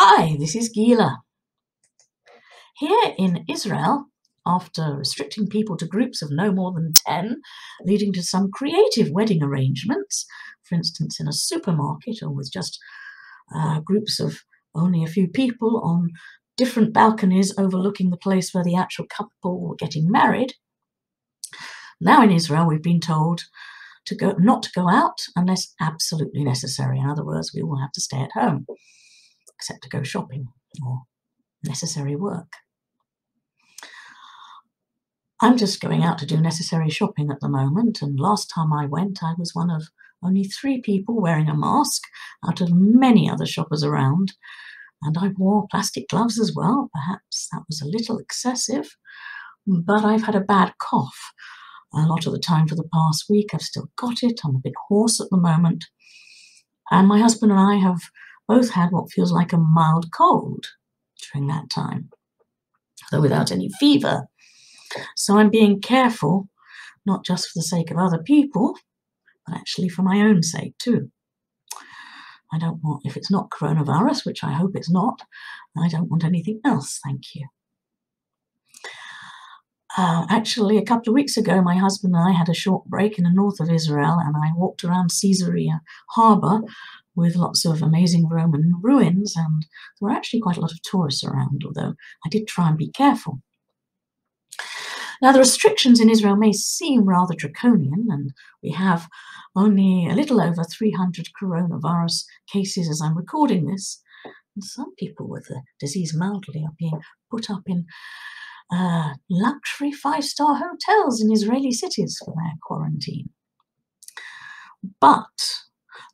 Hi, this is Gila. Here in Israel, after restricting people to groups of no more than 10, leading to some creative wedding arrangements, for instance in a supermarket or with just groups of only a few people on different balconies overlooking the place where the actual couple were getting married. Now in Israel we've been told not to go out unless absolutely necessary. In other words, we all have to stay at home, except to go shopping or necessary work. I'm just going out to do necessary shopping at the moment, and last time I went I was one of only 3 people wearing a mask out of many other shoppers around, and I wore plastic gloves as well. Perhaps that was a little excessive, but I've had a bad cough a lot of the time for the past week. I've still got it. I'm a bit hoarse at the moment, and my husband and I have both had what feels like a mild cold during that time, though without any fever. So I'm being careful, not just for the sake of other people, but actually for my own sake too. I don't want, if it's not coronavirus, which I hope it's not, I don't want anything else, thank you. Actually, a couple of weeks ago, my husband and I had a short break in the north of Israel, and I walked around Caesarea harbour with lots of amazing Roman ruins, and there were actually quite a lot of tourists around, although I did try and be careful. Now, the restrictions in Israel may seem rather draconian, and we have only a little over 300 coronavirus cases as I'm recording this. And some people with the disease mildly are being put up in luxury 5-star hotels in Israeli cities for their quarantine. But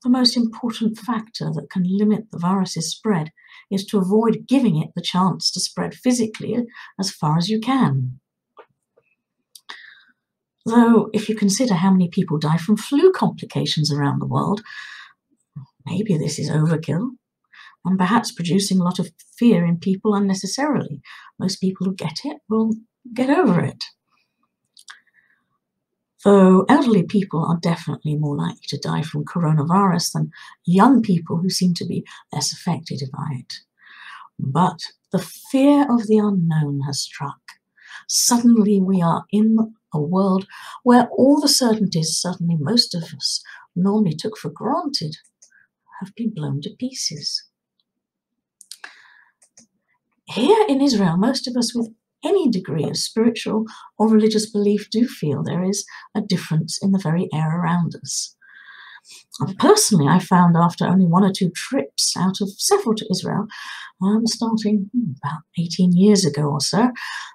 the most important factor that can limit the virus's spread is to avoid giving it the chance to spread physically as far as you can. Though, if you consider how many people die from flu complications around the world, maybe this is overkill, and perhaps producing a lot of fear in people unnecessarily. Most people who get it will get over it. Though elderly people are definitely more likely to die from coronavirus than young people who seem to be less affected by it. But the fear of the unknown has struck. Suddenly we are in a world where all the certainties certainly most of us normally took for granted have been blown to pieces. Here in Israel, most of us with any degree of spiritual or religious belief do feel there is a difference in the very air around us. And personally, I found after only 1 or 2 trips out of several to Israel, starting about 18 years ago or so,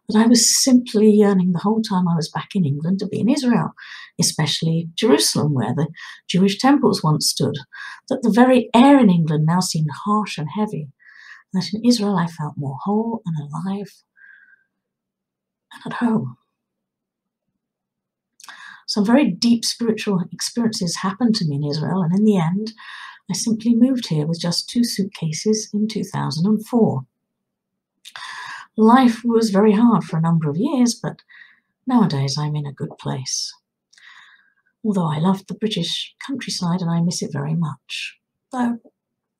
that I was simply yearning the whole time I was back in England to be in Israel, especially Jerusalem, where the Jewish temples once stood, that the very air in England now seemed harsh and heavy, and that in Israel I felt more whole and alive and at home. Some very deep spiritual experiences happened to me in Israel, and in the end, I simply moved here with just 2 suitcases in 2004. Life was very hard for a number of years, but nowadays I'm in a good place. Although I loved the British countryside and I miss it very much, though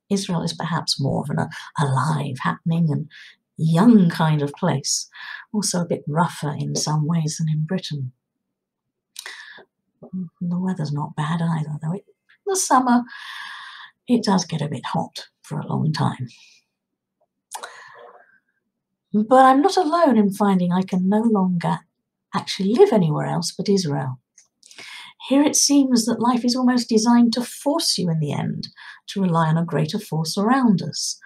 Israel is perhaps more of an alive, happening and young kind of place, also a bit rougher in some ways than in Britain. The weather's not bad either, though in the summer it does get a bit hot for a long time. But I'm not alone in finding I can no longer actually live anywhere else but Israel. Here it seems that life is almost designed to force you in the end to rely on a greater force around us,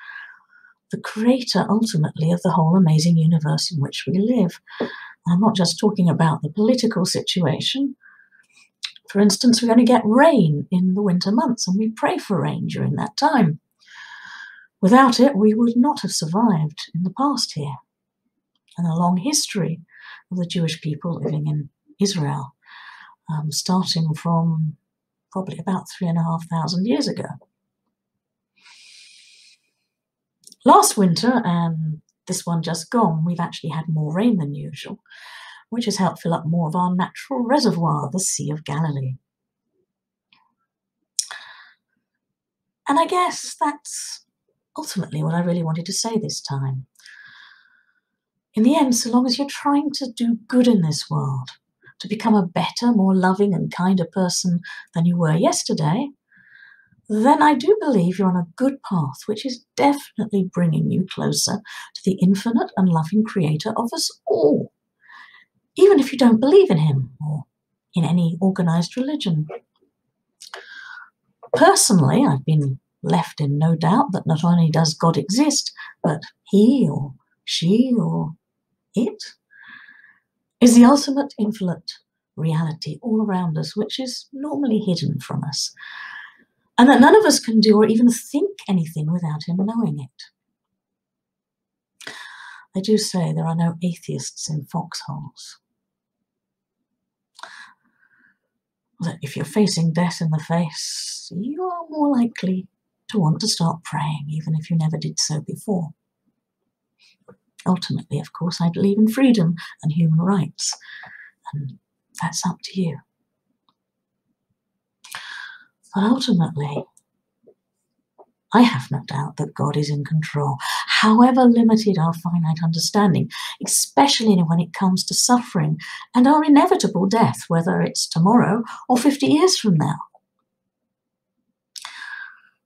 the creator ultimately of the whole amazing universe in which we live. I'm not just talking about the political situation. For instance, we only get rain in the winter months, and we pray for rain during that time. Without it, we would not have survived in the past here. And a long history of the Jewish people living in Israel, starting from probably about 3,500 years ago. Last winter, and this one just gone, we've actually had more rain than usual, which has helped fill up more of our natural reservoir, the Sea of Galilee. And I guess that's ultimately what I really wanted to say this time. In the end, so long as you're trying to do good in this world, to become a better, more loving and kinder person than you were yesterday, then I do believe you're on a good path, which is definitely bringing you closer to the infinite and loving creator of us all, even if you don't believe in him or in any organized religion. Personally, I've been left in no doubt that not only does God exist, but he or she or it is the ultimate infinite reality all around us, which is normally hidden from us, and that none of us can do or even think anything without him knowing it. They do say there are no atheists in foxholes. That if you're facing death in the face, you are more likely to want to start praying, even if you never did so before. Ultimately, of course, I believe in freedom and human rights, and that's up to you. But ultimately, I have no doubt that God is in control, however limited our finite understanding, especially when it comes to suffering and our inevitable death, whether it's tomorrow or 50 years from now.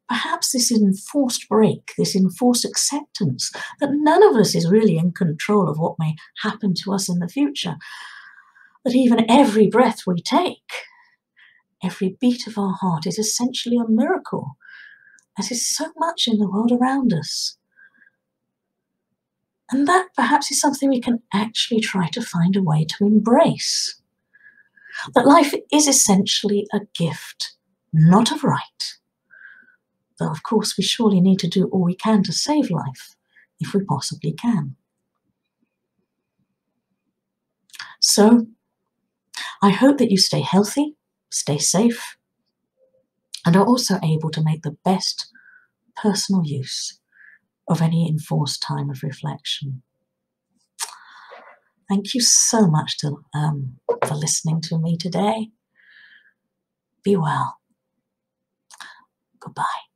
Perhaps this enforced break, this enforced acceptance that none of us is really in control of what may happen to us in the future, that even every breath we take, every beat of our heart is essentially a miracle, as is so much in the world around us. And that perhaps is something we can actually try to find a way to embrace. That life is essentially a gift, not a right. Though, of course, we surely need to do all we can to save life, if we possibly can. So, I hope that you stay healthy, stay safe, and are also able to make the best personal use of any enforced time of reflection. Thank you so much for listening to me today. Be well. Goodbye.